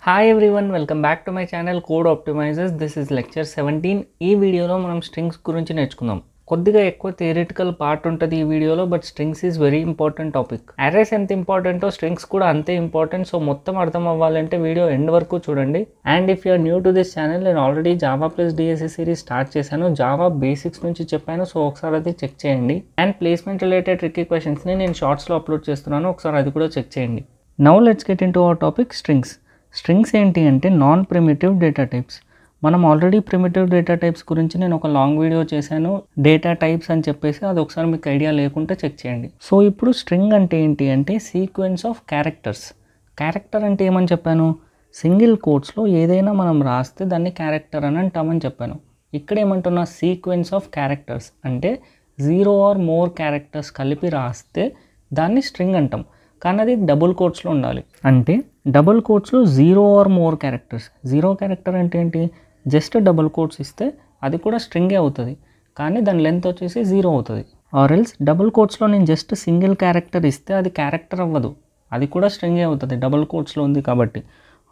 Hi everyone, welcome back to my channel code optimisers. This is lecture 17. ఈ వీడియోలో మనం strings గురించి నేర్చుకుందాం. కొద్దిగా ఎక్కువ థియరిటికల్ పార్ట్ ఉంటుంది ఈ వీడియోలో, but strings is very important topic. Arrays ఎంత ఇంపార్టెంటో స్ట్రింగ్స్ కూడా అంతే ఇంపార్టెంట్. సో మొత్తం అర్థం అవ్వాలంటే వీడియో ఎండ్ వరకు చూడండి. And if you are new to this channel, నేను already Java plus DSA series start చేశాను. జావా బేసిక్స్ నుంచి చెప్పాను, సో ఒకసారి అది చెక్ చేయండి. అండ్ ప్లేస్మెంట్ రిలేటెడ్ ట్రిక్కీ క్వశ్చన్స్ని నేను షార్ట్స్లో అప్లోడ్ చేస్తున్నాను, ఒకసారి అది కూడా చెక్ చేయండి. Now let's get in to our topic, strings. Strings ఏంటి అంటే నాన్ ప్రిమిటివ్ డేటా టైప్స్. మనం ఆల్రెడీ ప్రిమిటివ్ డేటా టైప్స్ గురించి నేను ఒక లాంగ్ వీడియో చేశాను, డేటా టైప్స్ అని చెప్పేసి. అది ఒకసారి మీకు ఐడియా లేకుంటే చెక్ చేయండి. సో ఇప్పుడు స్ట్రింగ్ అంటే ఏంటి అంటే సీక్వెన్స్ ఆఫ్ క్యారెక్టర్స్. క్యారెక్టర్ అంటే ఏమని చెప్పాను? సింగిల్ కోట్స్లో ఏదైనా మనం రాస్తే దాన్ని క్యారెక్టర్ అని అంటామని చెప్పాను. ఇక్కడ ఏమంటున్నా సీక్వెన్స్ ఆఫ్ క్యారెక్టర్స్ అంటే 0 ఆర్ మోర్ క్యారెక్టర్స్ కలిపి రాస్తే దాన్ని స్ట్రింగ్ అంటాం. కానీ అది డబుల్ కోట్స్లో ఉండాలి. అంటే డబుల్ కోట్స్లో 0 ఆర్ మోర్ క్యారెక్టర్స్. 0 క్యారెక్టర్ అంటే ఏంటి? జస్ట్ డబుల్ కోట్స్ ఇస్తే అది కూడా స్ట్రింగే అవుతుంది, కానీ దాని లెంత్ వచ్చేసి 0 అవుతుంది. ఆర్ ఎల్స్ డబుల్ కోట్స్లో నేను జస్ట్ సింగిల్ క్యారెక్టర్ ఇస్తే అది క్యారెక్టర్ అవ్వదు, అది కూడా స్ట్రింగే అవుతుంది, డబుల్ కోట్స్లో ఉంది కాబట్టి.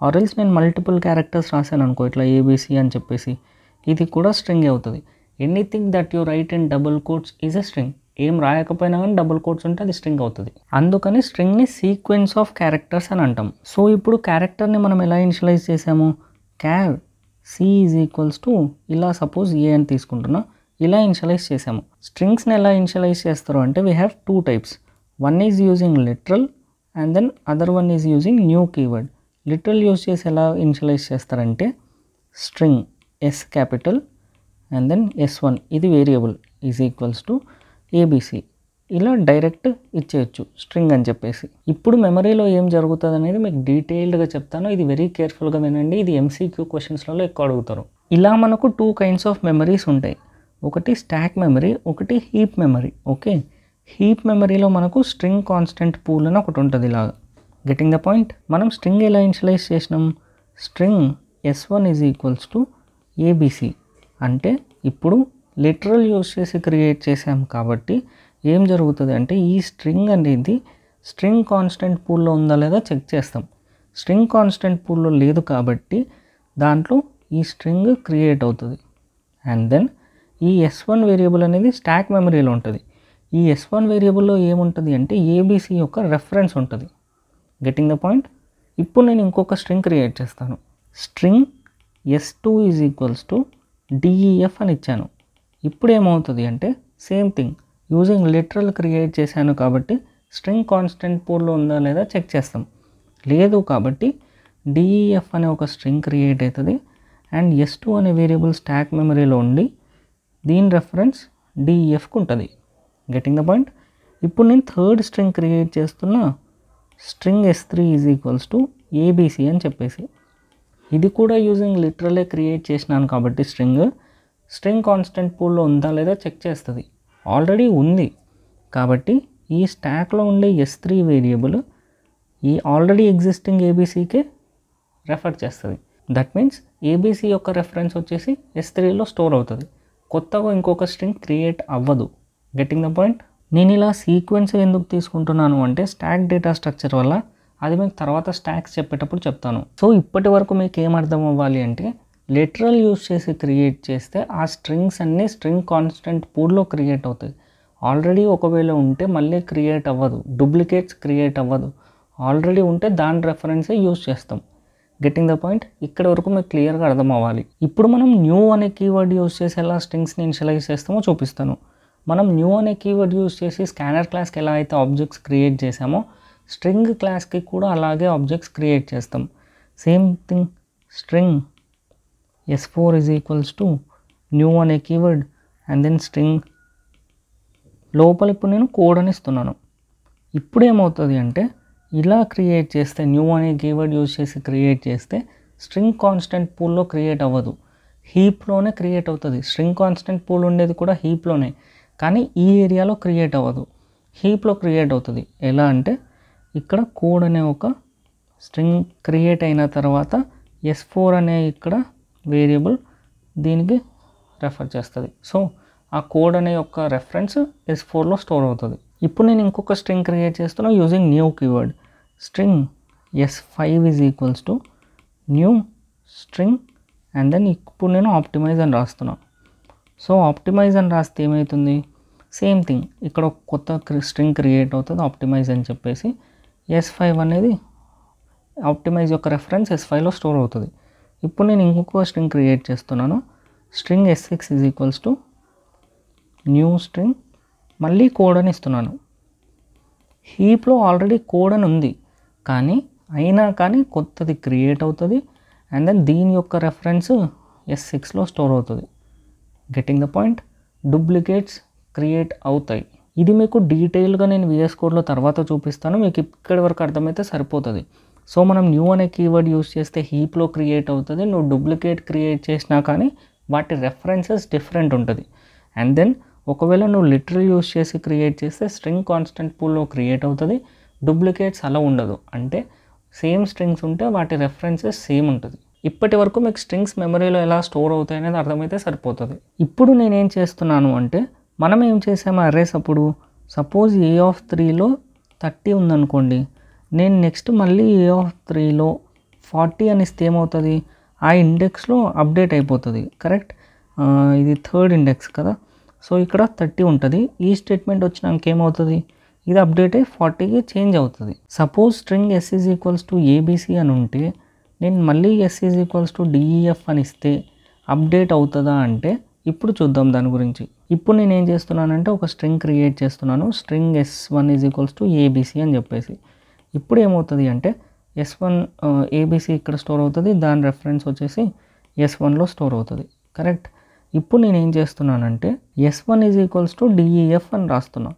ఆర్ ఎల్స్ నేను మల్టిపుల్ క్యారెక్టర్స్ రాశాను అనుకో, ఇట్లా ఏబిసి అని చెప్పేసి, ఇది కూడా స్ట్రింగే అవుతుంది. Anything that you write in double quotes is a string. ఏం రాయకపోయినా కానీ డబుల్ కోట్స్ ఉంటే అది స్ట్రింగ్ అవుతుంది. అందుకని స్ట్రింగ్ని సీక్వెన్స్ ఆఫ్ క్యారెక్టర్స్ అని అంటాం. సో ఇప్పుడు క్యారెక్టర్ని మనం ఎలా ఇనిషియలైజ్ చేసాము? క్యార్ సి ఈజ్ ఈక్వల్స్ టు ఇలా సపోజ్ ఏ అని తీసుకుంటున్నా, ఇలా ఇనిషియలైజ్ చేసాము. స్ట్రింగ్స్ని ఎలా ఇనిషియలైజ్ చేస్తారు అంటే we have 2 types. One is using literal and then other one is using new keyword. Literal use చేసి ఎలా ఇనిషియలైజ్ చేస్తారంటే string s capital and then S1 ఇది variable is equals to ABC, ఇలా direct ఇచ్చేయచ్చు string అని చెప్పేసి. ఇప్పుడు మెమరీలో ఏం జరుగుతుంది అనేది మీకు డీటెయిల్డ్గా చెప్తాను, ఇది వెరీ కేర్ఫుల్గా వినండి. ఇది MCQ క్వశ్చన్స్లలో ఎక్కువ అడుగుతారు. ఇలా మనకు 2 కైండ్స్ ఆఫ్ మెమరీస్ ఉంటాయి. ఒకటి స్టాక్ మెమరీ, ఒకటి హీప్ మెమరీ. ఓకే, హీప్ మెమరీలో మనకు స్ట్రింగ్ కాన్స్టెంట్ పూల్ అని ఒకటి ఉంటుంది ఇలాగా. Getting the point? మనం స్ట్రింగ్ ఎలా ఇనిషియలైజ్ చేసినాం? String S1 is equals to ABC అంటే ఇప్పుడు లిటరల్ యూజ్ చేసి క్రియేట్ చేసాం కాబట్టి ఏం జరుగుతుంది అంటే ఈ స్ట్రింగ్ అనేది స్ట్రింగ్ కాన్స్టెంట్ పూల్లో ఉందా లేదా చెక్ చేస్తాం. స్ట్రింగ్ కాన్స్టెంట్ పూల్లో లేదు కాబట్టి దాంట్లో ఈ స్ట్రింగ్ క్రియేట్ అవుతుంది. అండ్ దెన్ ఈ S1 వేరియబుల్ అనేది స్టాక్ మెమరీలో ఉంటుంది. ఈ S1 వేరియబుల్లో ఏముంటుంది అంటే ఏబిసి యొక్క రెఫరెన్స్ ఉంటుంది. Getting the point? ఇప్పుడు నేను ఇంకొక స్ట్రింగ్ క్రియేట్ చేస్తాను. String S2 is equals to DEF అని ఇచ్చాను. ఇప్పుడు ఏమవుతుంది అంటే same thing, using literal create చేశాను కాబట్టి స్ట్రింగ్ కాన్స్టెంట్ పూల్లో ఉందా లేదా చెక్ చేస్తాం. లేదు కాబట్టి DEF అనే ఒక స్ట్రింగ్ క్రియేట్ అవుతుంది అండ్ S2 అనే వేరియబుల్ స్టాక్ మెమరీలో ఉండి దీని రెఫరెన్స్ DEFకు ఉంటుంది. Getting the point? ఇప్పుడు నేను థర్డ్ స్ట్రింగ్ క్రియేట్ చేస్తున్నా, string S3 is equals to ABC అని చెప్పేసి. ఇది కూడా యూజింగ్ లిటరలే క్రియేట్ చేసినాను కాబట్టి స్ట్రింగ్ కాన్స్టెంట్ పూల్లో ఉందా లేదా చెక్ చేస్తుంది. ఆల్రెడీ ఉంది కాబట్టి ఈ స్టాక్లో ఉండే S3 వేరియబుల్ ఈ ఆల్రెడీ ఎగ్జిస్టింగ్ ఏబిసికే రెఫర్ చేస్తుంది. దట్ మీన్స్ ఏబిసి యొక్క రెఫరెన్స్ వచ్చేసి S3లో స్టోర్ అవుతుంది, కొత్తగా ఇంకొక స్ట్రింగ్ క్రియేట్ అవ్వదు. Getting the point? నేను ఇలా సీక్వెన్స్ ఎందుకు తీసుకుంటున్నాను అంటే స్టాక్ డేటా స్ట్రక్చర్ వల్ల, అది మీకు తర్వాత స్టాక్స్ చెప్పేటప్పుడు చెప్తాను. సో ఇప్పటి వరకు మీకు ఏం అర్థం అవ్వాలి అంటే లిటరల్ యూజ్ చేసి క్రియేట్ చేస్తే ఆ స్ట్రింగ్స్ అన్నీ స్ట్రింగ్ కాన్స్టెంట్ పూల్లో క్రియేట్ అవుతాయి. ఆల్రెడీ ఒకవేళ ఉంటే మళ్ళీ క్రియేట్ అవ్వదు, డూప్లికేట్స్ క్రియేట్ అవ్వదు. ఆల్రెడీ ఉంటే దాని రెఫరెన్సే యూజ్ చేస్తాం. Getting the point? ఇక్కడ వరకు మీకు క్లియర్గా అర్థం అవ్వాలి. ఇప్పుడు మనం న్యూ అనే కీవర్డ్ యూజ్ చేసి ఎలా స్ట్రింగ్స్ని ఇనిషియలైజ్ చేస్తామో చూపిస్తాను. మనం న్యూ అనే కీవర్డ్ యూజ్ చేసి స్కానర్ క్లాస్కి ఎలా అయితే ఆబ్జెక్ట్స్ క్రియేట్ చేసామో స్ట్రింగ్ క్లాస్కి కూడా అలాగే ఆబ్జెక్ట్స్ క్రియేట్ చేస్తాం. Same thing, string S4 is equals to new అనే కీవర్డ్ అండ్ దెన్ స్ట్రింగ్ లోపల ఇప్పుడు నేను కోడ్ అని ఇస్తున్నాను. ఇప్పుడు ఏమవుతుంది అంటే ఇలా క్రియేట్ చేస్తే న్యూ అనే కీవర్డ్ యూజ్ చేసి క్రియేట్ చేస్తే స్ట్రింగ్ కాన్స్టెంట్ పూల్లో క్రియేట్ అవ్వదు, హీప్లోనే క్రియేట్ అవుతుంది. స్ట్రింగ్ కాన్స్టెంట్ పూల్ ఉండేది కూడా హీప్లోనే, కానీ ఈ ఏరియాలో క్రియేట్ అవ్వదు, హీప్లో క్రియేట్ అవుతుంది. ఎలా అంటే ఇక్కడ కోడ్ అనే ఒక స్ట్రింగ్ క్రియేట్ అయిన తర్వాత S4 అనే ఇక్కడ వేరియబుల్ దీనికి రెఫర్ చేస్తుంది. సో ఆ కోడ్ అనే యొక్క రెఫరెన్స్ S4లో స్టోర్ అవుతుంది. ఇప్పుడు నేను ఇంకొక స్ట్రింగ్ క్రియేట్ చేస్తున్నా using new keyword. String S5 is equals to new string and then ఇప్పుడు నేను ఆప్టిమైజ్ అని రాస్తున్నాను. సో ఆప్టిమైజ్ అని రాస్తే ఏమవుతుంది, సేమ్ థింగ్ ఇక్కడ ఒక కొత్త స్ట్రింగ్ క్రియేట్ అవుతుంది ఆప్టిమైజ్ అని చెప్పేసి. S5 అనేది ఆప్టిమైజ్ యొక్క రెఫరెన్స్ S5లో స్టోర్ అవుతుంది. ఇప్పుడు నేను ఇంకొక స్ట్రింగ్ క్రియేట్ చేస్తున్నాను. String S6 is equals to new string, మళ్ళీ కోడ్ అని ఇస్తున్నాను. హీప్లో ఆల్రెడీ కోడ్ అని ఉంది, కానీ కొత్తది క్రియేట్ అవుతుంది అండ్ దెన్ దీని యొక్క రెఫరెన్స్ S6లో స్టోర్ అవుతుంది. Getting the point. Duplicates create అవుతాయి. ఇది మీకు డీటెయిల్గా నేను VS కోడ్లో తర్వాత చూపిస్తాను, మీకు ఇక్కడి వరకు అర్థమైతే సరిపోతుంది. సో మనం న్యూ అనే కీవర్డ్ యూస్ చేస్తే హీప్లో క్రియేట్ అవుతుంది. నువ్వు డూప్లికేట్ క్రియేట్ చేసినా కానీ వాటి రెఫరెన్సెస్ డిఫరెంట్ ఉంటుంది. అండ్ దెన్ ఒకవేళ నువ్వు లిటరల్ యూస్ చేసి క్రియేట్ చేస్తే స్ట్రింగ్ కాన్స్టెంట్ పూల్లో క్రియేట్ అవుతుంది. డూప్లికేట్స్ అలా ఉండదు, అంటే సేమ్ స్ట్రింగ్స్ ఉంటే వాటి రెఫరెన్సెస్ సేమ్ ఉంటుంది. ఇప్పటి వరకు మీకు స్ట్రింగ్స్ మెమరీలో ఎలా స్టోర్ అవుతాయి అనేది అర్థమైతే సరిపోతుంది. ఇప్పుడు నేనేం చేస్తున్నాను అంటే, మనం ఏం చేసాము అర్రేస్ అప్పుడు, సపోజ్ A3లో 30 ఉందనుకోండి, నేను నెక్స్ట్ మళ్ళీ A3లో 40 అని ఇస్తే ఏమవుతుంది, ఆ ఇండెక్స్లో అప్డేట్ అయిపోతుంది. కరెక్ట్, ఇది థర్డ్ ఇండెక్స్ కదా, సో ఇక్కడ 30 ఉంటుంది. ఈ స్టేట్మెంట్ వచ్చినాక ఏమవుతుంది, ఇది అప్డేట్ అయ్యి 40కి చేంజ్ అవుతుంది. Suppose string S is equals to ABC అని ఉంటే నేను మళ్ళీ S is equals to DEF అని ఇస్తే అప్డేట్ అవుతుందా అంటే ఇప్పుడు చూద్దాం దాని గురించి. ఇప్పుడు నేను ఏం చేస్తున్నానంటే ఒక స్ట్రింగ్ క్రియేట్ చేస్తున్నాను, string S1 is equals to ABC అని చెప్పేసి. ఇప్పుడు ఏమవుతుంది అంటే S1 ABC ఇక్కడ స్టోర్ అవుతుంది, దాని రెఫరెన్స్ వచ్చేసి S1లో స్టోర్ అవుతుంది. కరెక్ట్. ఇప్పుడు నేను ఏం చేస్తున్నానంటే S1 is equals to DEF అని రాస్తున్నాను.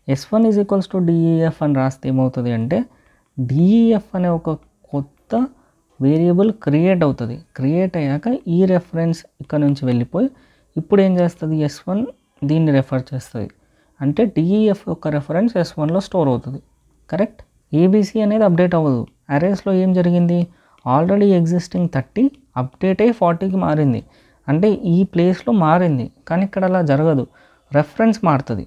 S1 is equals to DEF అని రాస్తే ఏమవుతుంది అంటే DEF అనే ఒక కొత్త వేరియబుల్ క్రియేట్ అవుతుంది. క్రియేట్ అయ్యాక ఈ రెఫరెన్స్ ఇక్కడ నుంచి వెళ్ళిపోయి ఇప్పుడు ఏం చేస్తుంది, S1 దీన్ని రెఫర్ చేస్తుంది, అంటే DEF యొక్క రెఫరెన్స్ S1లో స్టోర్ అవుతుంది. కరెక్ట్. ABC అనేది అప్డేట్ అవ్వదు. అరేస్లో ఏం జరిగింది, ఆల్రెడీ ఎగ్జిస్టింగ్ 30 అప్డేట్ అయ్యి 40కి మారింది, అంటే ఈ ప్లేస్లో మారింది, కానీ ఇక్కడ అలా జరగదు, రెఫరెన్స్ మారుతుంది.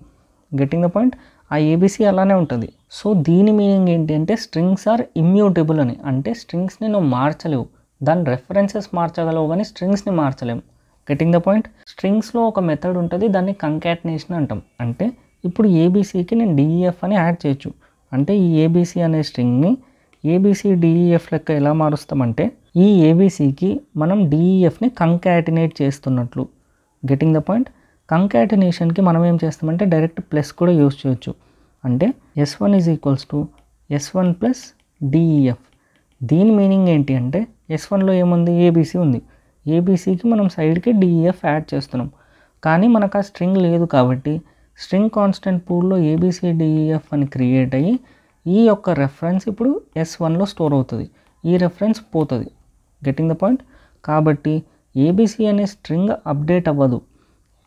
Getting the point. ఆ ABC అలానే ఉంటుంది. సో దీని మీనింగ్ ఏంటి అంటే స్ట్రింగ్స్ ఆర్ ఇమ్యూటబుల్ అని, అంటే స్ట్రింగ్స్ని నువ్వు మార్చలేవు, దాని రెఫరెన్సెస్ మార్చగలవు కానీ స్ట్రింగ్స్ని మార్చలేము. Getting the point. స్ట్రింగ్స్లో ఒక మెథడ్ ఉంటుంది, దాన్ని కంకాటినేషన్ అంటాం. అంటే ఇప్పుడు ABCకి నేను DEF అని యాడ్ చేయొచ్చు, అంటే ఈ ABC అనే స్ట్రింగ్ని ABC DEF లెక్క ఎలా మారుస్తామంటే ఈ ABCకి మనం DEFని కంకాటినేట్ చేస్తున్నట్లు. Getting the point. కంకాటినేషన్కి మనం ఏం చేస్తామంటే డైరెక్ట్ ప్లస్ కూడా యూజ్ చేయొచ్చు, అంటే S1 is equals to S1 plus DEF. దీని మీనింగ్ ఏంటి అంటే S1లో ఏముంది, ABC ఉంది, ABCకి మనం సైడ్కి DEF యాడ్ చేస్తున్నాం, కానీ మనకు ఆ స్ట్రింగ్ లేదు కాబట్టి స్ట్రింగ్ కాన్స్టెంట్ పూల్లో ABC DEF అని క్రియేట్ అయ్యి ఈ యొక్క రెఫరెన్స్ ఇప్పుడు S1లో స్టోర్ అవుతుంది, ఈ రెఫరెన్స్ పోతుంది. Getting the point. కాబట్టి ABC అనే స్ట్రింగ్ అప్డేట్ అవ్వదు,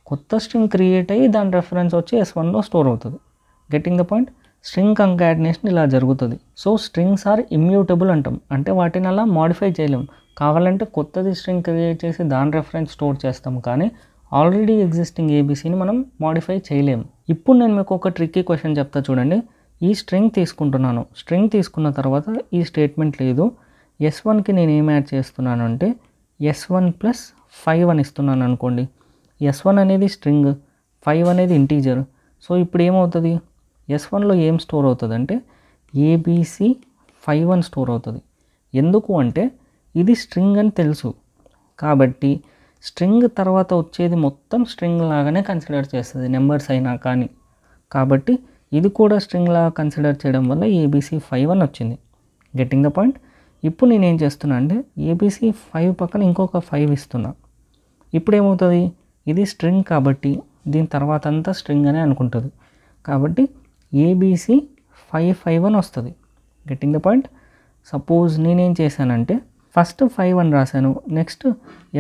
కొత్త స్ట్రింగ్ క్రియేట్ అయ్యి దాని రెఫరెన్స్ వచ్చి S1లో స్టోర్ అవుతుంది. Getting the point. String concatenation ఇలా జరుగుతుంది. సో స్ట్రింగ్స్ ఆర్ ఇమ్యూటబుల్ అంటాం, అంటే వాటిని అలా మాడిఫై చేయలేం. కావాలంటే కొత్తది స్ట్రింగ్ క్రియేట్ చేసి దాని రెఫరెన్స్ స్టోర్ చేస్తాం, కానీ ఆల్రెడీ ఎగ్జిస్టింగ్ ABCని మనం మాడిఫై చేయలేము. ఇప్పుడు నేను మీకు ఒక ట్రిక్కీ క్వశ్చన్ చెప్తా చూడండి. ఈ స్ట్రింగ్ తీసుకుంటున్నాను, స్ట్రింగ్ తీసుకున్న తర్వాత ఈ స్టేట్మెంట్ లేదు, S1కి నేను ఏం యాడ్ చేస్తున్నాను అంటే S1 ప్లస్ 5 అని ఇస్తున్నాను అనుకోండి. S1 అనేది స్ట్రింగ్, 5 అనేది ఇంటీజర్. సో ఇప్పుడు ఏమవుతుంది, S1లో ఏం స్టోర్ అవుతుంది అంటే ABC 5 అని స్టోర్ అవుతుంది. ఎందుకు అంటే ఇది స్ట్రింగ్ అని తెలుసు, కాబట్టి స్ట్రింగ్ తర్వాత వచ్చేది మొత్తం స్ట్రింగ్ లాగానే కన్సిడర్ చేస్తుంది, నెంబర్స్ అయినా కానీ. కాబట్టి ఇది కూడా స్ట్రింగ్ లాగా కన్సిడర్ చేయడం వల్ల ABC 5 అని వచ్చింది. Getting the point. ఇప్పుడు నేను ఏం చేస్తున్నా అంటే ABC 5 పక్కన ఇంకొక 5 ఇస్తున్నా. ఇప్పుడు ఏమవుతుంది, ఇది స్ట్రింగ్ కాబట్టి దీని తర్వాత అంతా స్ట్రింగ్ అనే అనుకుంటుంది, కాబట్టి ABC 5 అని వస్తుంది. Getting the point. సపోజ్ నేనేం చేశానంటే ఫస్ట్ 5 అని రాశాను, నెక్స్ట్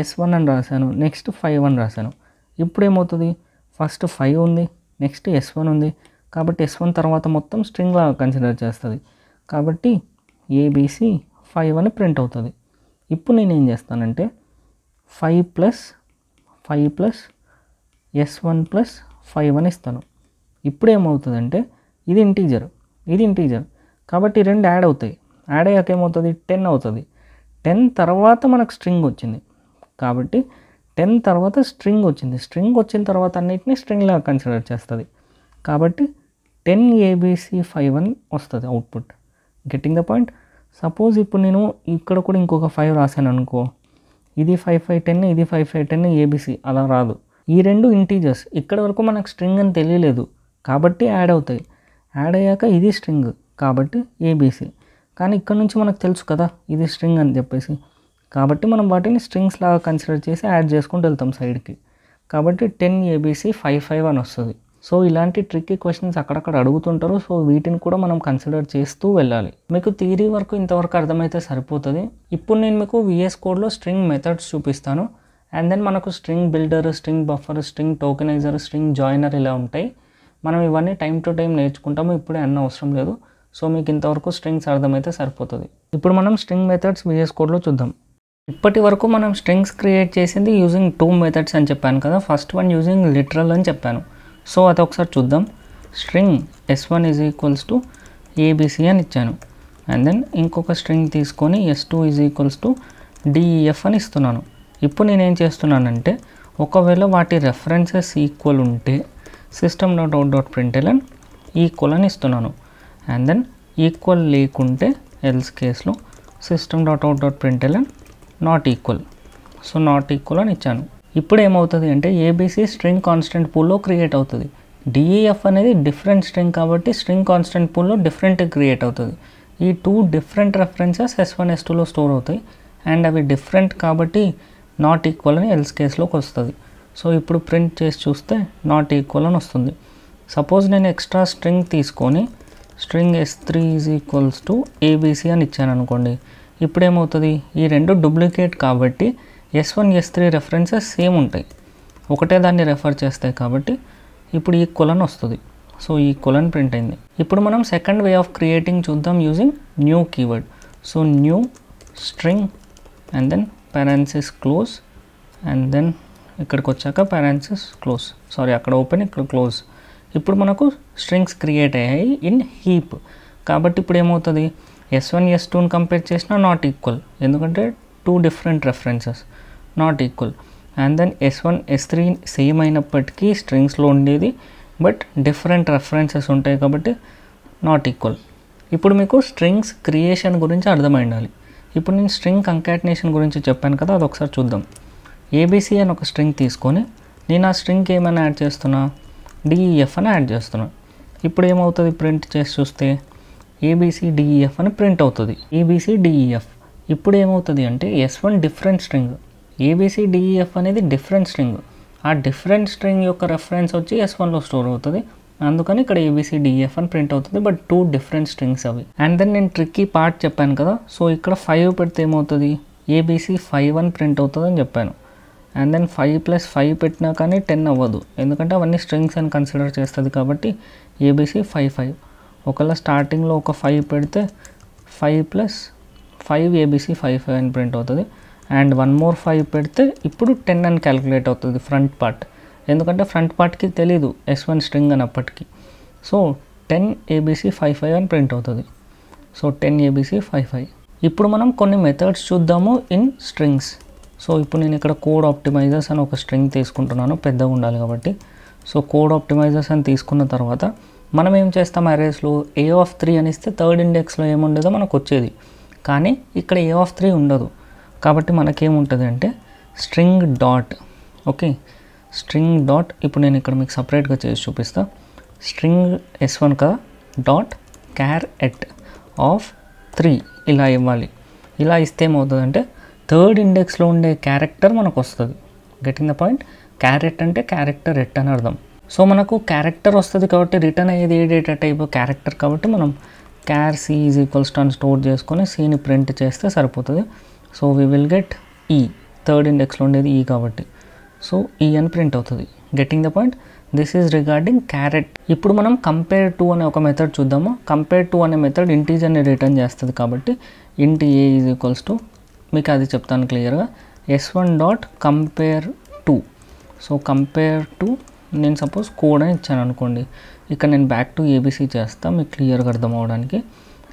S1 అని రాశాను, నెక్స్ట్ 5 అని రాశాను. ఇప్పుడు ఏమవుతుంది, ఫస్ట్ 5 ఉంది, నెక్స్ట్ S1 ఉంది, కాబట్టి S1 తర్వాత మొత్తం స్ట్రింగ్ లాగా కన్సిడర్ చేస్తుంది, కాబట్టి ABC 5 అని ప్రింట్ అవుతుంది. ఇప్పుడు నేను ఏం చేస్తానంటే 5 ప్లస్ S1 ప్లస్ 5 అని ఇస్తాను. ఇప్పుడు ఏమవుతుందంటే ఇది ఇంటీజర్, ఇది ఇంటీజర్, కాబట్టి రెండు యాడ్ అవుతాయి. యాడ్ అయ్యాక ఏమవుతుంది, 10 అవుతుంది. 10 తర్వాత మనకు స్ట్రింగ్ వచ్చింది కాబట్టి 10 తర్వాత స్ట్రింగ్ వచ్చింది. స్ట్రింగ్ వచ్చిన తర్వాత అన్నిటిని స్ట్రింగ్ లాగా కన్సిడర్ చేస్తుంది కాబట్టి 10 ABC51 వస్తుంది output. Getting the point. Suppose ఇప్పుడు నేను ఇక్కడ కూడా ఇంకొక 5 రాశాను అనుకో, ఇది 5510 ఇది 5510 ABC అలా రాదు. ఈ రెండు ఇంటీజర్స్ ఇక్కడ వరకు మనకు స్ట్రింగ్ అని తెలియలేదు కాబట్టి యాడ్ అవుతాయి. యాడ్ అయ్యాక ఇది స్ట్రింగ్ కాబట్టి ABC, కానీ ఇక్కడ నుంచి మనకు తెలుసు కదా ఇది స్ట్రింగ్ అని చెప్పేసి, కాబట్టి మనం వాటిని స్ట్రింగ్స్ లాగా కన్సిడర్ చేసి యాడ్ చేసుకుంటూ వెళ్తాం సైడ్కి. కాబట్టి 10 ABC55 అని వస్తుంది. సో ఇలాంటి ట్రిక్కీ క్వశ్చన్స్ అక్కడక్కడ అడుగుతుంటారు. సో వీటిని కూడా మనం కన్సిడర్ చేస్తూ వెళ్ళాలి. మీకు థియరీ వరకు ఇంతవరకు అర్థమైతే సరిపోతుంది. ఇప్పుడు నేను మీకు VS కోడ్లో స్ట్రింగ్ మెథడ్స్ చూపిస్తాను. అండ్ దెన్ మనకు string builder, string buffer, string టోకెనైజర్, string joiner ఇలా ఉంటాయి. మనం ఇవన్నీ టైం టు టైం నేర్చుకుంటాము, ఇప్పుడే అన్న అవసరం లేదు. సో మీకు ఇంతవరకు స్ట్రింగ్స్ అర్థమైతే సరిపోతుంది. ఇప్పుడు మనం స్ట్రింగ్ మెథడ్స్ VS కోడ్లో చూద్దాం. ఇప్పటి వరకు మనం స్ట్రింగ్స్ క్రియేట్ చేసింది యూజింగ్ 2 మెథడ్స్ అని చెప్పాను కదా. ఫస్ట్ వన్ యూజింగ్ లిటరల్ అని చెప్పాను. సో అది ఒకసారి చూద్దాం. String S1 is equals to ABC అని ఇచ్చాను. అండ్ దెన్ ఇంకొక స్ట్రింగ్ తీసుకొని S2 is equals to DEF అని ఇస్తున్నాను. ఇప్పుడు నేనేం చేస్తున్నానంటే ఒకవేళ వాటి రెఫరెన్సెస్ ఈక్వల్ ఉంటే system.out.println ఈక్వల్ అని ఇస్తున్నాను. అండ్ దెన్ ఈక్వల్ లేకుంటే ఎల్స్ కేస్లో system.out.println not equal. So not equal అని ఇచ్చాను. ఇప్పుడు ఏమవుతుంది అంటే ABC స్ట్రింగ్ కాన్స్టెంట్ పూల్లో క్రియేట్ అవుతుంది. DEF అనేది డిఫరెంట్ స్ట్రింగ్ కాబట్టి స్ట్రింగ్ కాన్స్టెంట్ పూల్లో డిఫరెంట్ క్రియేట్ అవుతుంది. ఈ 2 డిఫరెంట్ రెఫరెన్సెస్ S1 S2లో స్టోర్ అవుతాయి అండ్ అవి డిఫరెంట్ కాబట్టి నాట్ ఈక్వల్ అని ఎల్స్ కేస్లోకి వస్తుంది. సో ఇప్పుడు ప్రింట్ చేసి చూస్తే నాట్ ఈక్వల్ అని వస్తుంది. సపోజ్ నేను ఎక్స్ట్రా స్ట్రింగ్ తీసుకొని string S3 is equals to ABC అని ఇచ్చాను అనుకోండి. ఇప్పుడు ఏమవుతుంది, ఈ రెండు డూప్లికేట్ కాబట్టి S1 S3 రెఫరెన్సెస్ సేమ్ ఉంటాయి, ఒకటే దాన్ని రెఫర్ చేస్తాయి కాబట్టి ఇప్పుడు ఈక్వల్ అని వస్తుంది. సో ఈక్వల్ అని ప్రింట్ అయింది. ఇప్పుడు మనం సెకండ్ వే ఆఫ్ క్రియేటింగ్ చూద్దాం using new keyword. So new string and then parenthesis close and then ఇక్కడికి వచ్చాక పారాన్సిస్ క్లోజ్, సారీ అక్కడ ఓపెన్ ఇక్కడ క్లోజ్. ఇప్పుడు మనకు స్ట్రింగ్స్ క్రియేట్ అయ్యాయి ఇన్ హీప్. కాబట్టి ఇప్పుడు ఏమవుతుంది, S1 S2ని కంపేర్ చేసినా నాట్ ఈక్వల్, ఎందుకంటే 2 different references not equal. And then S1 S3 same అయినప్పటికీ స్ట్రింగ్స్లో ఉండేది బట్ డిఫరెంట్ రెఫరెన్సెస్ ఉంటాయి కాబట్టి నాట్ ఈక్వల్. ఇప్పుడు మీకు స్ట్రింగ్స్ క్రియేషన్ గురించి అర్థమై ఉండాలి. ఇప్పుడు నేను స్ట్రింగ్ కంకాటినేషన్ గురించి చెప్పాను కదా, అది ఒకసారి చూద్దాం. ABC అని ఒక స్ట్రింగ్ తీసుకొని నేను ఆ స్ట్రింగ్కి ఏమైనా యాడ్ చేస్తున్నా, DEF అని యాడ్ చేస్తున్నా. ఇప్పుడు ఏమవుతుంది, ప్రింట్ చేసి చూస్తే ABCDEF అని ప్రింట్ అవుతుంది. ABCDEF. ఇప్పుడు ఏమవుతుంది అంటే S1 డిఫరెంట్ స్ట్రింగ్, ABCDEF అనేది డిఫరెంట్ స్ట్రింగ్. ఆ డిఫరెంట్ స్ట్రింగ్ యొక్క రెఫరెన్స్ వచ్చి S1లో స్టోర్ అవుతుంది, అందుకని ఇక్కడ ABCDEF అని ప్రింట్ అవుతుంది. బట్ 2 డిఫరెంట్ స్ట్రింగ్స్ అవి. అండ్ దెన్ నేను ట్రిక్కీ పార్ట్ చెప్పాను కదా, సో ఇక్కడ 5 పెడితే ఏమవుతుంది, ABC5 అని ప్రింట్ అవుతుంది అని చెప్పాను. అండ్ దెన్ 5 + 5 పెట్టినా కానీ 10 అవ్వదు, ఎందుకంటే అవన్నీ స్ట్రింగ్స్ అని కన్సిడర్ చేస్తుంది కాబట్టి ABC55. ఒకవేళ స్టార్టింగ్లో ఒక 5 పెడితే 5 + 5 ABC55 అని ప్రింట్ అవుతుంది. అండ్ 1 more 5 పెడితే ఇప్పుడు 10 అని క్యాలిక్యులేట్ అవుతుంది ఫ్రంట్ పార్ట్, ఎందుకంటే ఫ్రంట్ పార్ట్కి తెలీదు S1 స్ట్రింగ్ అని అప్పటికి. సో 10 ABC55 అని ప్రింట్ అవుతుంది. So 10 ABC55. ఇప్పుడు మనం కొన్ని మెథడ్స్ చూద్దాము ఇన్ స్ట్రింగ్స్. సో ఇప్పుడు నేను ఇక్కడ కోడ్ ఆప్టిమైజర్స్ అని ఒక స్ట్రింగ్ తీసుకుంటున్నాను, పెద్దగా ఉండాలి కాబట్టి. సో కోడ్ ఆప్టిమైజర్స్ అని తీసుకున్న తర్వాత మనం ఏం చేస్తాం, అరేస్లో A3 అని ఇస్తే థర్డ్ ఇండెక్స్లో ఏముండేదో మనకు వచ్చేది, కానీ ఇక్కడ A3 ఉండదు. కాబట్టి మనకేముంటుంది అంటే string dot, okay string dot, ఇప్పుడు నేను ఇక్కడ మీకు సపరేట్గా చేసి చూపిస్తా. స్ట్రింగ్ S1 కదా, డాట్ క్యారెట్ ఆఫ్ 3 ఇలా ఇవ్వాలి. ఇలా ఇస్తే ఏమవుతుందంటే థర్డ్ ఇండెక్స్లో ఉండే క్యారెక్టర్ మనకు వస్తుంది. Getting the point. క్యారెట్ అంటే క్యారెక్టర్ ఎట్ అని అర్థం. సో మనకు క్యారెక్టర్ వస్తుంది కాబట్టి రిటర్న్ అయ్యేది ఏ డేటా టైప్ క్యారెక్టర్, కాబట్టి మనం char C is equals to అని స్టోర్ చేసుకొని Cని ప్రింట్ చేస్తే సరిపోతుంది. So we will get E, third ఇండెక్స్లో ఉండేది E కాబట్టి సో E అని ప్రింట్ అవుతుంది. Getting the point. This is regarding charAt. ఇప్పుడు మనం కంపేర్ టు అనే ఒక మెథడ్ చూద్దాము. కంపేర్ టు అనే మెథడ్ ఇంటీజర్ని రిటర్న్ చేస్తుంది కాబట్టి int A is equals to, మీకు అది చెప్తాను క్లియర్గా, S1 dot compare to. So compare to నేను సపోజ్ కోడ్ అని ఇచ్చాను అనుకోండి, ఇక్కడ నేను బ్యాక్ టు ABC చేస్తాను మీకు క్లియర్గా అర్థం అవ్వడానికి.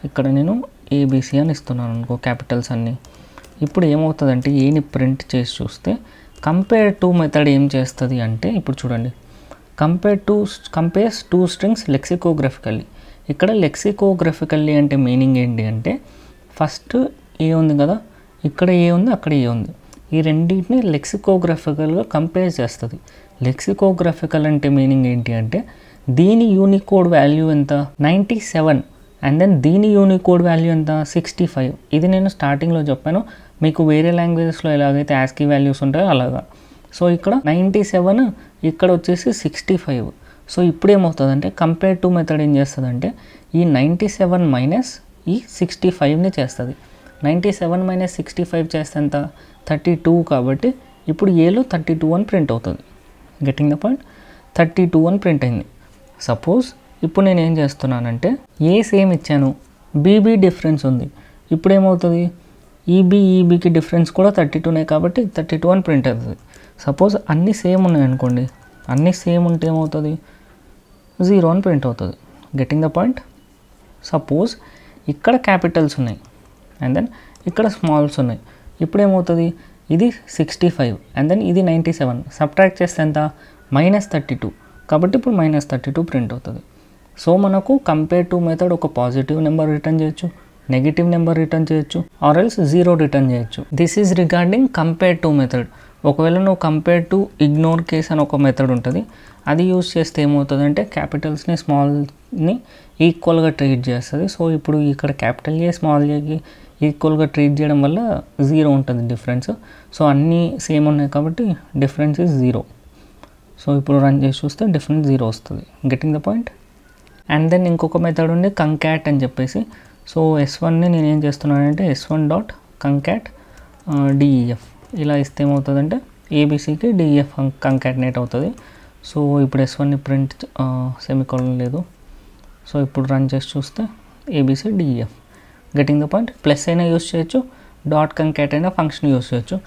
ఇక్కడ నేను ABC అని ఇస్తున్నాను అనుకో, క్యాపిటల్స్ అన్నీ. ఇప్పుడు ఏమవుతుందంటే ఏని ప్రింట్ చేసి చూస్తే కంపేర్ టు మెథడ్ ఏం చేస్తుంది అంటే ఇప్పుడు చూడండి కంపేర్స్ టూ స్ట్రింగ్స్ లెక్సికోగ్రఫికల్లీ. ఇక్కడ లెక్సికోగ్రఫికల్లీ అంటే మీనింగ్ ఏంటి అంటే ఫస్ట్ ఏ ఉంది కదా, ఇక్కడ ఏ ఉంది, అక్కడ ఏ ఉంది, ఈ రెండింటిని లెక్సికోగ్రఫికల్గా కంపేర్ చేస్తుంది. లెక్సికోగ్రఫికల్ అంటే మీనింగ్ ఏంటి అంటే దీని యూనికోడ్ వాల్యూ ఎంత 97 అండ్ దెన్ దీని యూనికోడ్ వాల్యూ ఎంత 65. ఇది నేను స్టార్టింగ్లో చెప్పాను, మీకు వేరే లాంగ్వేజెస్లో ఎలాగైతే యాస్కీ వాల్యూస్ ఉంటాయో అలాగా. సో ఇక్కడ 97, ఇక్కడ వచ్చేసి 65. సో ఇప్పుడు ఏమవుతుందంటే కంపేర్ టు మెథడ్ ఏం చేస్తుందంటే ఈ 97 మైనస్ ఈ 65ని చేస్తుంది. 97 మైనస్ 65 చేస్తే ఎంత 32 కాబట్టి ఇప్పుడు ఏలో 32 అని ప్రింట్ అవుతుంది. గెటింగ్ ద పాయింట్, 32 అని ప్రింట్ అయింది. సపోజ్ ఇప్పుడు నేను ఏం చేస్తున్నానంటే ఏ సేమ్ ఇచ్చాను, బీబీ డిఫరెన్స్ ఉంది, ఇప్పుడు ఏమవుతుంది ఈబీకి డిఫరెన్స్ కూడా 32నే కాబట్టి 32 అని ప్రింట్ అవుతుంది. సపోజ్ అన్నీ సేమ్ ఉన్నాయి అనుకోండి, అన్నీ సేమ్ ఉంటే ఏమవుతుంది 0 అని ప్రింట్ అవుతుంది. Getting the point. సపోజ్ ఇక్కడ క్యాపిటల్స్ ఉన్నాయి అండ్ దెన్ ఇక్కడ స్మాల్స్ ఉన్నాయి, ఇప్పుడు ఏమవుతుంది ఇది 65 అండ్ దెన్ ఇది 97, సబ్ట్రాక్ట్ చేస్తే ఎంత -32 కాబట్టి ఇప్పుడు -32 ప్రింట్ అవుతుంది. సో మనకు కంపేర్ టు మెథడ్ ఒక పాజిటివ్ నెంబర్ రిటర్న్ చేయొచ్చు, నెగిటివ్ నెంబర్ రిటర్న్ చేయొచ్చు, ఆర్ ఎల్స్ 0 రిటర్న్ చేయొచ్చు. This is regarding compare to method. ఒకవేళ నువ్వు కంపేర్ టు ఇగ్నోర్ కేస్ అని ఒక మెథడ్ ఉంటుంది, అది యూజ్ చేస్తే ఏమవుతుందంటే క్యాపిటల్స్ని స్మాల్ని ఈక్వల్గా ట్రీట్ చేస్తుంది. సో ఇప్పుడు ఇక్కడ క్యాపిటల్ ఏ స్మాల్ ఏకి ఈక్వల్గా ట్రీట్ చేయడం వల్ల 0 ఉంటుంది డిఫరెన్స్. సో అన్నీ సేమ్ ఉన్నాయి కాబట్టి డిఫరెన్స్ ఈజ్ 0. సో ఇప్పుడు రన్ చేసి చూస్తే డిఫరెన్స్ 0 వస్తుంది. Getting the point. And then ఇంకొక మెథడ్ ఉంది కంకాట్ అని చెప్పేసి. సో S1ని నేను ఏం చేస్తున్నానంటే S1 డాట్ కంకాట్ DEF ఇలా ఇస్తే ఏమవుతుందంటే ఏబీసీకి DEF కంకాటినేట్ అవుతుంది. సో ఇప్పుడు S1ని ప్రింట్ సెమికోలన్ లేదు. సో ఇప్పుడు రన్ చేసి చూస్తే ABC DEF. Getting the point. Plus అయినా యూస్ చేయొచ్చు, డాట్ కంకాట్ అయినా ఫంక్షన్ యూస్ చేయొచ్చు.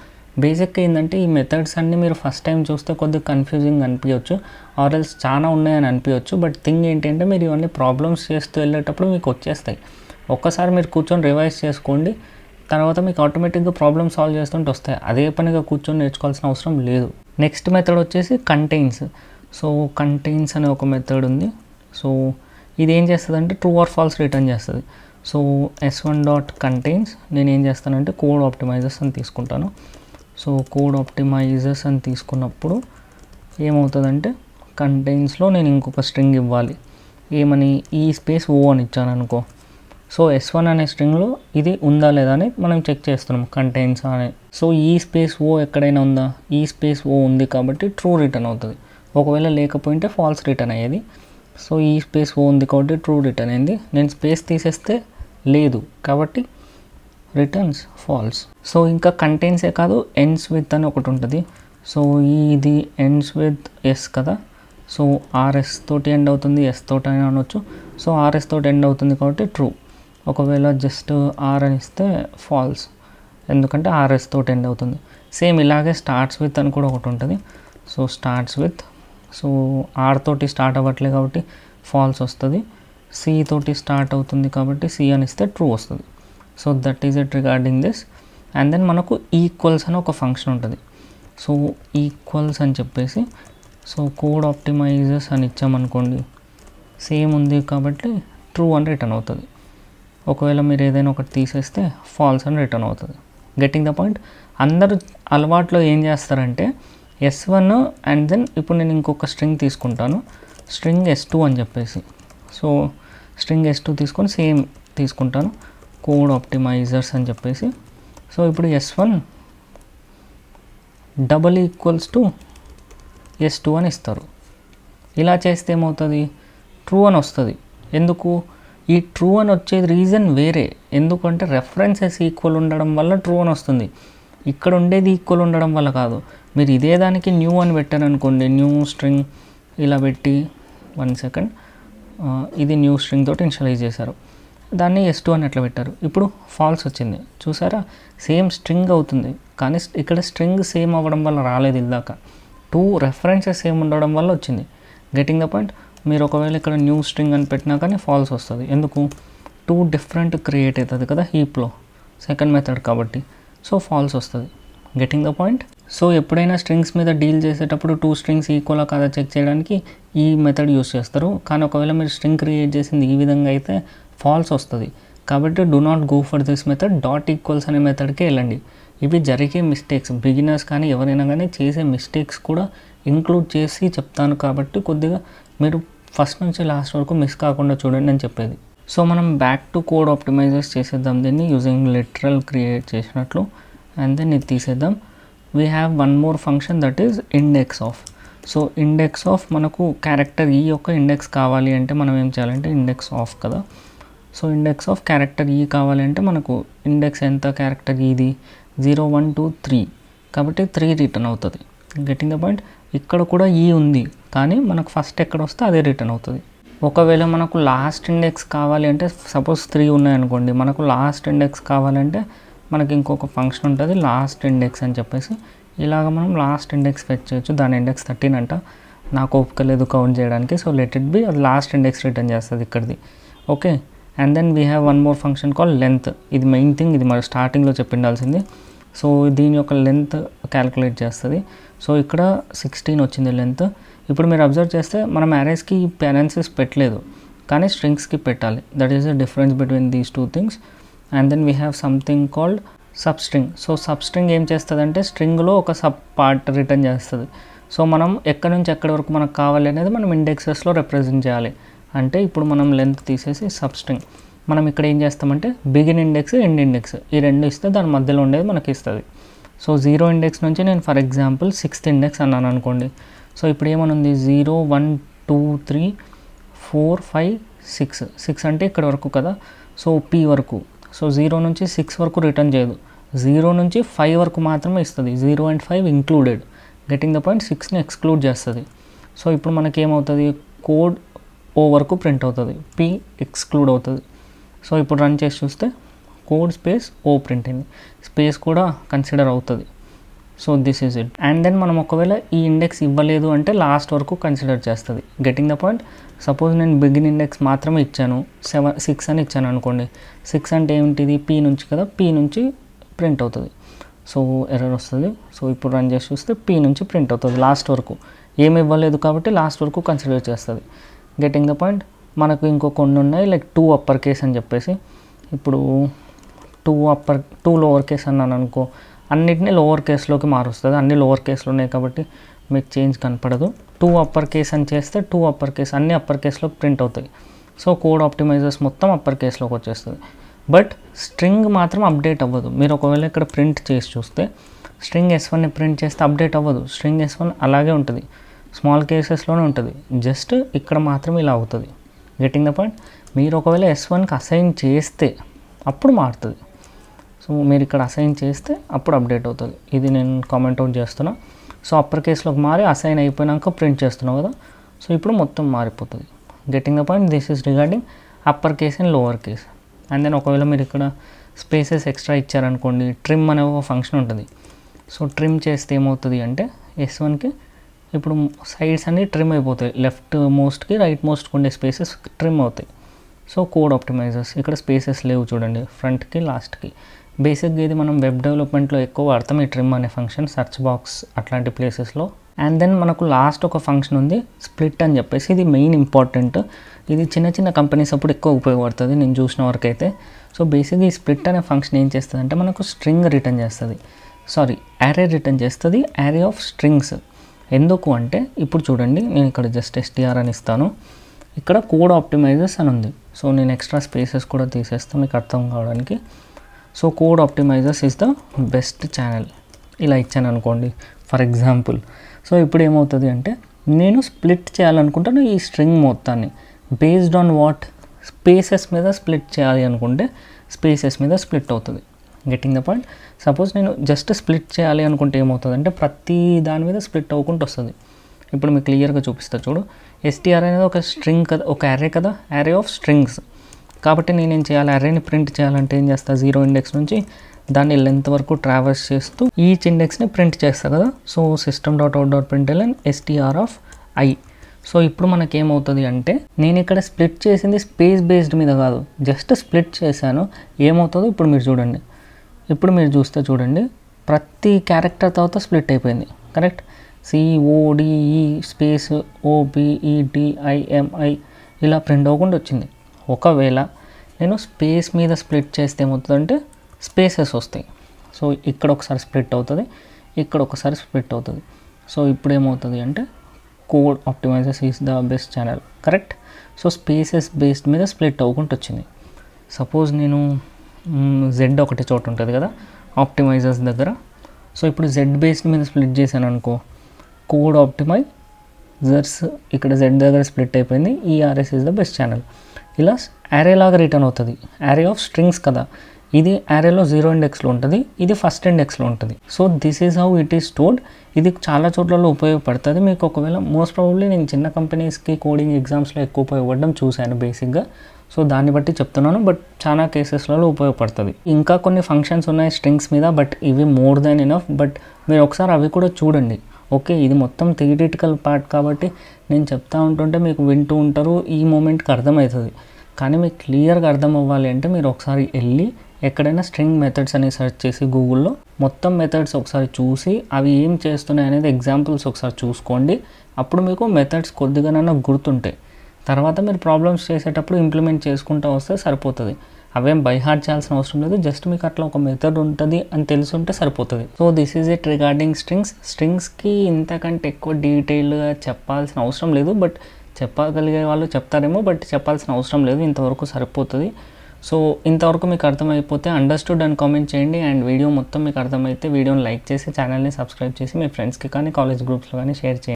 బేసిక్గా ఏంటంటే ఈ మెథడ్స్ అన్నీ మీరు ఫస్ట్ టైం చూస్తే కొద్దిగా కన్ఫ్యూజింగ్ అనిపించవచ్చు, ఆర్ ఎల్స్ చాలా ఉన్నాయని అనిపించవచ్చు. బట్ థింగ్ ఏంటంటే మీరు ఇవన్నీ ప్రాబ్లమ్స్ చేస్తూ వెళ్ళేటప్పుడు మీకు వచ్చేస్తాయి. ఒక్కసారి మీరు కూర్చొని రివైజ్ చేసుకోండి, తర్వాత మీకు ఆటోమేటిక్గా ప్రాబ్లమ్ సాల్వ్ చేస్తుంటే వస్తాయి. అదే పనిగా కూర్చొని నేర్చుకోవాల్సిన అవసరం లేదు. నెక్స్ట్ మెథడ్ వచ్చేసి కంటైన్స్. సో కంటైన్స్ అనే ఒక మెథడ్ ఉంది. సో ఇది ఏం చేస్తుంది అంటే ట్రూ ఆర్ ఫాల్స్ రిటర్న్ చేస్తుంది. సో S1 డాట్ కంటైన్స్ నేను ఏం చేస్తానంటే కోడ్ ఆప్టిమైజర్స్ అని తీసుకుంటాను. సో కోడ్ ఆప్టిమైజర్స్ అని తీసుకున్నప్పుడు ఏమవుతుందంటే కంటైన్స్లో నేను ఇంకొక స్ట్రింగ్ ఇవ్వాలి. ఏమని ఈ స్పేస్ ఓ అని ఇచ్చాను అనుకో. సో S1 అనే స్ట్రింగ్లో ఇది ఉందా లేదా అని మనం చెక్ చేస్తున్నాం కంటైన్స్ అనే. సో ఈ స్పేస్ ఓ ఎక్కడైనా ఉందా, ఈ స్పేస్ ఓ ఉంది కాబట్టి ట్రూ రిటర్న్ అవుతుంది. ఒకవేళ లేకపోయింటే ఫాల్స్ రిటర్న్ అయ్యేది. సో ఈ స్పేస్ ఓ ఉంది కాబట్టి ట్రూ రిటర్న్ అయింది. నేను స్పేస్ తీసేస్తే లేదు కాబట్టి రిటర్న్స్ ఫాల్స్. సో ఇంకా కంటైన్సే కాదు ఎండ్స్ విత్ అని ఒకటి ఉంటుంది. సో ఇది ఎండ్స్ విత్ ఎస్ కదా, సో ఆర్ఎస్ తోటి ఎండ్ అవుతుంది, ఎస్ తోటి అయినా అనొచ్చు. సో ఆర్ఎస్ తోటి ఎండ్ అవుతుంది కాబట్టి ట్రూ. ఒకవేళ జస్ట్ ఆర్ అని ఇస్తే ఫాల్స్, ఎందుకంటే ఆర్ఎస్ తోటి ఎండ్ అవుతుంది. సేమ్ ఇలాగే స్టార్ట్స్ విత్ అని కూడా ఒకటి ఉంటుంది. So starts with, so R తోటి స్టార్ట్ అవ్వట్లేదు కాబట్టి ఫాల్స్ వస్తుంది. సి తోటి స్టార్ట్ అవుతుంది కాబట్టి సి అని ఇస్తే ట్రూ వస్తుంది. So that is it regarding this. And then మనకు ఈక్వల్స్ అని ఒక ఫంక్షన్ ఉంటుంది. సో ఈక్వల్స్ అని చెప్పేసి సో కోడ్ ఆప్టిమైజర్స్ అని ఇచ్చామనుకోండి, సేమ్ ఉంది కాబట్టి ట్రూ అని రిటర్న్ అవుతుంది. ఒకవేళ మీరు ఏదైనా ఒకటి తీసేస్తే ఫాల్స్ అని రిటర్న్ అవుతుంది. Getting the point. అందరూ అలవాట్లో ఏం చేస్తారంటే S1 అండ్ దెన్ ఇప్పుడు నేను ఇంకొక స్ట్రింగ్ తీసుకుంటాను, స్ట్రింగ్ S2 అని చెప్పేసి. సో స్ట్రింగ్ S2 తీసుకొని సేమ్ తీసుకుంటాను కోడ్ ఆప్టిమైజర్స్ అని చెప్పేసి. సో ఇప్పుడు S1 double equals to S2 అని ఇస్తారు. ఇలా చేస్తే ఏమవుతుంది ట్రూ అని వస్తుంది. ఎందుకు ఈ ట్రూ అని వచ్చేది రీజన్ వేరే, ఎందుకంటే రెఫరెన్సెస్ ఈక్వల్ ఉండడం వల్ల ట్రూ అని వస్తుంది. ఇక్కడ ఉండేది ఈక్వల్ ఉండడం వల్ల కాదు. మీరు ఇదే దానికి న్యూ అని పెట్టారనుకోండి, న్యూ స్ట్రింగ్ ఇలా పెట్టి 1 సెకండ్ ఇది న్యూ స్ట్రింగ్ తోటి ఇనిషియలైజ్ చేశారు, దాన్ని S2 అని ఎట్లా పెట్టారు, ఇప్పుడు ఫాల్స్ వచ్చింది. చూసారా, సేమ్ స్ట్రింగ్ అవుతుంది కానీ ఇక్కడ స్ట్రింగ్ సేమ్ అవ్వడం వల్ల రాలేదు, ఇందాక 2 రెఫరెన్సెస్ సేమ్ ఉండడం వల్ల వచ్చింది. Getting the point. మీరు ఒకవేళ ఇక్కడ న్యూ స్ట్రింగ్ అని పెట్టినా కానీ ఫాల్స్ వస్తుంది. ఎందుకు 2 డిఫరెంట్ క్రియేట్ అవుతుంది కదా హీప్లో, సెకండ్ మెథడ్ కాబట్టి. సో ఫాల్స్ వస్తుంది. Getting the point. సో ఎప్పుడైనా స్ట్రింగ్స్ మీద డీల్ చేసేటప్పుడు 2 స్ట్రింగ్స్ ఈక్వల్ కాదా చెక్ చేయడానికి ఈ మెథడ్ యూస్ చేస్తారు. కానీ ఒకవేళ మీరు స్ట్రింగ్ క్రియేట్ చేసింది ఈ విధంగా అయితే ఫాల్స్ వస్తుంది. కాబట్టి do not go for this method. Dot equals అనే మెథడ్కే వెళ్ళండి. ఇవి జరిగే మిస్టేక్స్, బిగినర్స్ కానీ ఎవరైనా కానీ చేసే మిస్టేక్స్ కూడా ఇంక్లూడ్ చేసి చెప్తాను. కాబట్టి కొద్దిగా మీరు ఫస్ట్ నుంచి లాస్ట్ వరకు మిస్ కాకుండా చూడండి నేను చెప్పేది. సో మనం బ్యాక్ టు కోడ్ ఆప్టిమైజర్స్ చేసేద్దాం దీన్ని యూజింగ్ లిటరల్ క్రియేట్ చేసినట్లు. అండ్ దెన్ ఇది తీసేద్దాం. We have one more function that is index of. So index of మనకు క్యారెక్టర్ ఈ యొక్క ఇండెక్స్ కావాలి అంటే మనం ఏం చేయాలంటే ఇండెక్స్ ఆఫ్ కదా. సో ఇండెక్స్ ఆఫ్ క్యారెక్టర్ ఈ కావాలి అంటే మనకు ఇండెక్స్ ఎంత క్యారెక్టర్ ఇది 0 1 2 3 కాబట్టి 3 రిటర్న్ అవుతుంది. Getting the point. ఇక్కడ కూడా ఈ ఉంది కానీ మనకు ఫస్ట్ ఎక్కడ వస్తే అదే రిటర్న్ అవుతుంది. ఒకవేళ మనకు లాస్ట్ ఇండెక్స్ కావాలి అంటే సపోజ్ 3 ఉన్నాయనుకోండి, మనకు లాస్ట్ ఇండెక్స్ కావాలంటే మనకి ఇంకొక ఫంక్షన్ ఉంటుంది లాస్ట్ ఇండెక్స్ అని చెప్పేసి ఇలాగ మనం లాస్ట్ ఇండెక్స్ ఫెచ్ చేయొచ్చు. దాని ఇండెక్స్ 13 అంట, నాకు ఓపిక లేదు కౌంట్ చేయడానికి. సో లెట్ ఇట్ బి, అది లాస్ట్ ఇండెక్స్ రిటర్న్ చేస్తుంది ఇక్కడిది. Okay. And then we have one more function call length. ఇది మెయిన్ థింగ్, ఇది మరి స్టార్టింగ్లో చెప్పిండాల్సింది. సో దీని యొక్క లెంత్ క్యాలిక్యులేట్ చేస్తుంది. సో ఇక్కడ 16 వచ్చింది లెంత్. ఇప్పుడు మీరు అబ్జర్వ్ చేస్తే మనం అరేస్కి పెరెన్సెస్ పెట్టలేదు కానీ స్ట్రింగ్స్కి పెట్టాలి. That is the difference between these 2 things. And then we have something called substring. So substring ఏం చేస్తుంది అంటే స్ట్రింగ్లో ఒక సబ్ పార్ట్ రిటర్న్ చేస్తుంది. సో మనం ఎక్కడి నుంచి ఎక్కడి వరకు మనకు కావాలి అనేది మనం ఇండెక్సెస్లో రిప్రజెంట్ చేయాలి. అంటే ఇప్పుడు మనం లెంత్ తీసేసి సబ్స్ట్రింగ్ మనం ఇక్కడ ఏం చేస్తామంటే బిగిన్ ఇండెక్స్ ఎండ్ ఇండెక్స్ ఈ రెండు ఇస్తే దాని మధ్యలో ఉండేది మనకి ఇస్తుంది. సో 0 ఇండెక్స్ నుంచి నేను ఫర్ ఎగ్జాంపుల్ 6th ఇండెక్స్ అన్నాను అనుకోండి. సో ఇప్పుడు ఏమనుంది 0 1 2 3 4 5 6 6 అంటే ఇక్కడ వరకు కదా. సో P వరకు. సో 0 నుంచి 6 వరకు రిటర్న్ చేయదు, 0 నుంచి 5 వరకు మాత్రమే ఇస్తుంది. 0 and 5 included. Getting the point. 6ని ఎక్స్క్లూడ్ చేస్తుంది. సో ఇప్పుడు మనకి ఏమవుతుంది కోడ్ ఓ వరకు ప్రింట్ అవుతుంది, P ఎక్స్క్లూడ్ అవుతుంది. సో ఇప్పుడు రన్ చేసి చూస్తే కోడ్ స్పేస్ ఓ ప్రింట్ అయింది, స్పేస్ కూడా కన్సిడర్ అవుతుంది. So this is it. And then మనం ఒకవేళ ఈ ఇండెక్స్ ఇవ్వలేదు అంటే లాస్ట్ వరకు కన్సిడర్ చేస్తుంది. Getting the point. సపోజ్ నేను బిగిన్ ఇండెక్స్ మాత్రమే ఇచ్చాను 6 అని ఇచ్చాను అనుకోండి. 6 అంటే ఏమిటిది P నుంచి కదా, P నుంచి ప్రింట్ అవుతుంది. సో ఎర్రర్ వస్తుంది. సో ఇప్పుడు రన్ చేసి చూస్తే P నుంచి ప్రింట్ అవుతుంది లాస్ట్ వరకు. ఏమి ఇవ్వలేదు కాబట్టి లాస్ట్ వరకు కన్సిడర్ చేస్తుంది. Getting the point. మనకు ఇంకో కొన్ని ఉన్నాయి లైక్ 2 అప్పర్ కేస్ అని చెప్పేసి. ఇప్పుడు 2 లోవర్ కేస్ అన్నాను అనుకో, అన్నిటినీ లోవర్ కేస్లోకి మారుస్తుంది. అన్ని లోవర్ కేస్లో ఉన్నాయి కాబట్టి మీకు చేంజ్ కనపడదు. 2 అప్పర్ కేస్ అని చేస్తే 2 అప్పర్ కేస్ అన్ని అప్పర్ కేస్లోకి ప్రింట్ అవుతాయి. సో కోడ్ ఆప్టిమైజర్స్ మొత్తం అప్పర్ కేస్లోకి వచ్చేస్తుంది. బట్ స్ట్రింగ్ మాత్రం అప్డేట్ అవ్వదు. మీరు ఒకవేళ ఇక్కడ ప్రింట్ చేసి చూస్తే స్ట్రింగ్ S1ని ప్రింట్ చేస్తే అప్డేట్ అవ్వదు. స్ట్రింగ్ S1 అలాగే ఉంటుంది, స్మాల్ కేసెస్లోనే ఉంటుంది. జస్ట్ ఇక్కడ మాత్రం ఇలా అవుతుంది. Getting the point. మీరు ఒకవేళ S1కి అసైన్ చేస్తే అప్పుడు మారుతుంది. సో మీరు ఇక్కడ అసైన్ చేస్తే అప్పుడు అప్డేట్ అవుతుంది. ఇది నేను కామెంట్ అవుట్ చేస్తున్నా. సో అప్పర్ కేస్లోకి మారి అసైన్ అయిపోయినాక ప్రింట్ చేస్తున్నావు కదా, సో ఇప్పుడు మొత్తం మారిపోతుంది. Getting the point. This is regarding upper case and lower case. And then ఒకవేళ మీరు ఇక్కడ స్పేసెస్ ఎక్స్ట్రా ఇచ్చారనుకోండి, ట్రిమ్ అనే ఒక ఫంక్షన్ ఉంటుంది. సో ట్రిమ్ చేస్తే ఏమవుతుంది అంటే S1కి ఇప్పుడు సైడ్స్ అన్నీ ట్రిమ్ అయిపోతాయి, లెఫ్ట్ మోస్ట్కి రైట్ మోస్ట్కి ఉండే స్పేసెస్ ట్రిమ్ అవుతాయి. సో కోడ్ ఆప్టిమైజర్స్ ఇక్కడ స్పేసెస్ లేవు చూడండి ఫ్రంట్కి లాస్ట్కి. బేసిక్గా ఇది మనం వెబ్ డెవలప్మెంట్లో ఎక్కువ వాడతాం ఈ ట్రిమ్ అనే ఫంక్షన్, సెర్చ్ బాక్స్ అట్లాంటి ప్లేసెస్లో. అండ్ దెన్ మనకు లాస్ట్ ఒక ఫంక్షన్ ఉంది స్ప్లిట్ అని చెప్పేసి. ఇది మెయిన్ ఇంపార్టెంట్. ఇది చిన్న చిన్న కంపెనీస్ అప్పుడు ఎక్కువ ఉపయోగపడుతుంది నేను చూసిన వరకు అయితే. సో బేసిక్గా ఈ స్ప్లిట్ అనే ఫంక్షన్ ఏం చేస్తుంది అంటే మనకు స్ట్రింగ్ రిటర్న్ చేస్తుంది, యారే రిటర్న్ చేస్తుంది, యారే ఆఫ్ స్ట్రింగ్స్. ఎందుకు అంటే ఇప్పుడు చూడండి నేను ఇక్కడ జస్ట్ str అని ఇస్తాను, ఇక్కడ కోడ్ ఆప్టిమైజర్స్ అని ఉంది. సో నేను ఎక్స్ట్రా స్పేసెస్ కూడా తీసేస్తాను మీకు అర్థం కావడానికి. So code optimisers is the best channel ఇలా ఇచ్చాను అనుకోండి ఫర్ ఎగ్జాంపుల్. సో ఇప్పుడు ఏమవుతుంది అంటే నేను స్ప్లిట్ చేయాలనుకుంటాను ఈ స్ట్రింగ్ మొత్తాన్ని. Based on what? స్పేసెస్ మీద స్ప్లిట్ చేయాలి అనుకుంటే స్పేసెస్ మీద స్ప్లిట్ అవుతుంది. Getting the point. సపోజ్ నేను జస్ట్ స్ప్లిట్ చేయాలి అనుకుంటే ఏమవుతుంది అంటే ప్రతి దాని మీద స్ప్లిట్ అవ్వకుండా వస్తుంది. ఇప్పుడు మీకు క్లియర్గా చూపిస్తా చూడు. str అనేది ఒక స్ట్రింగ్ కదా, ఒక అర్రే కదా, అర్రే ఆఫ్ స్ట్రింగ్స్. కాబట్టి నేనేం చేయాలి, అర్రేని ప్రింట్ చేయాలంటే ఏం చేస్తా, 0 ఇండెక్స్ నుంచి దాన్ని లెంత్ వరకు ట్రావర్స్ చేస్తూ ఈచ్ ఇండెక్స్ని ప్రింట్ చేస్తా కదా. So system.out.println str of I. So ఇప్పుడు మనకేమవుతుంది అంటే నేను ఇక్కడ స్ప్లిట్ చేసింది స్పేస్ బేస్డ్ మీద కాదు, జస్ట్ స్ప్లిట్ చేశాను. ఏమవుతుందో ఇప్పుడు మీరు చూడండి. ఇప్పుడు మీరు చూస్తే చూడండి, ప్రతి క్యారెక్టర్ తర్వాత స్ప్లిట్ అయిపోయింది. కరెక్ట్. CODE స్పేస్ OBEDIMI ఇలా ప్రింట్ అవ్వకుండా వచ్చింది. ఒకవేళ నేను స్పేస్ మీద స్ప్లిట్ చేస్తే ఏమవుతుందంటే స్పేసెస్ వస్తాయి. సో ఇక్కడ ఒకసారి స్ప్లిట్ అవుతుంది, ఇక్కడ ఒకసారి స్ప్లిట్ అవుతుంది. సో ఇప్పుడు ఏమవుతుంది అంటే code optimisers is the best channel. Correct. So spaces based మీద స్ప్లిట్ అవ్వకుండా వచ్చింది. సపోజ్ నేను Z ఒకటి చోట ఉంటుంది కదా ఆప్టిమైజర్స్ దగ్గర. సో ఇప్పుడు Z బేస్డ్ మీద స్ప్లిట్ చేశాను అనుకో, కోడ్ ఆప్టిమైజర్స్ ఇక్కడ Z దగ్గర స్ప్లిట్ అయిపోయింది. ERS is the best channel. ఇలా యారే లాగా రిటర్న్ అవుతుంది. యారే ఆఫ్ స్ట్రింగ్స్ కదా, ఇది యారేలో 0 ఇండెక్స్లో ఉంటుంది, ఇది ఫస్ట్ ఇండెక్స్లో ఉంటుంది. So this is how it is stored. ఇది చాలా చోట్లలో ఉపయోగపడుతుంది మీకు. ఒకవేళ మోస్ట్ ప్రాబబ్లీ నేను చిన్న కంపెనీస్కి కోడింగ్ ఎగ్జామ్స్లో ఎక్కువ ఉపయోగపడడం చూశాను బేసిక్గా. సో దాన్ని బట్టి చెప్తున్నాను, బట్ చాలా కేసెస్లలో ఉపయోగపడుతుంది. ఇంకా కొన్ని ఫంక్షన్స్ ఉన్నాయి స్ట్రింగ్స్ మీద, బట్ ఇవి మోర్ దాన్ ఎనఫ్. బట్ మీరు ఒకసారి అవి కూడా చూడండి. ఓకే, ఇది మొత్తం థియరిటికల్ పార్ట్ కాబట్టి నేను చెప్తా ఉంటుంటే మీకు వింటూ ఉంటారు, ఈ మూమెంట్కి అర్థమవుతుంది. కానీ మీకు క్లియర్గా అర్థం అవ్వాలి అంటే మీరు ఒకసారి వెళ్ళి ఎక్కడైనా స్ట్రింగ్ మెథడ్స్ అని సెర్చ్ చేసి గూగుల్లో మొత్తం మెథడ్స్ ఒకసారి చూసి అవి ఏం చేస్తున్నాయి అనేది ఎగ్జాంపుల్స్ ఒకసారి చూసుకోండి. అప్పుడు మీకు మెథడ్స్ కొద్దిగానైనా గుర్తుంటాయి. తర్వాత మీరు ప్రాబ్లమ్స్ చేసేటప్పుడు ఇంప్లిమెంట్ చేసుకుంటూ వస్తే సరిపోతుంది. అవేం బై హార్ట్ చేయాల్సిన అవసరం లేదు. జస్ట్ మీకు అట్లా ఒక మెథడ్ ఉంటుంది అని తెలుసుంటే సరిపోతుంది. So this is it regarding strings. స్ట్రింగ్స్కి ఇంతకంటే ఎక్కువ డీటెయిల్గా చెప్పాల్సిన అవసరం లేదు. బట్ చెప్పగలిగే వాళ్ళు చెప్తారేమో, బట్ చెప్పాల్సిన అవసరం లేదు. ఇంతవరకు సరిపోతుంది. సో ఇంతవరకు మీకు అర్థమైపోతే అండర్స్టూడ్ అని కామెంట్ చేయండి. అండ్ వీడియో మొత్తం మీకు అర్థమైతే వీడియోని లైక్ చేసి ఛానల్ని సబ్స్క్రైబ్ చేసి మీ ఫ్రెండ్స్కి కానీ కాలేజ్ గ్రూప్స్లో కానీ షేర్ చేయండి.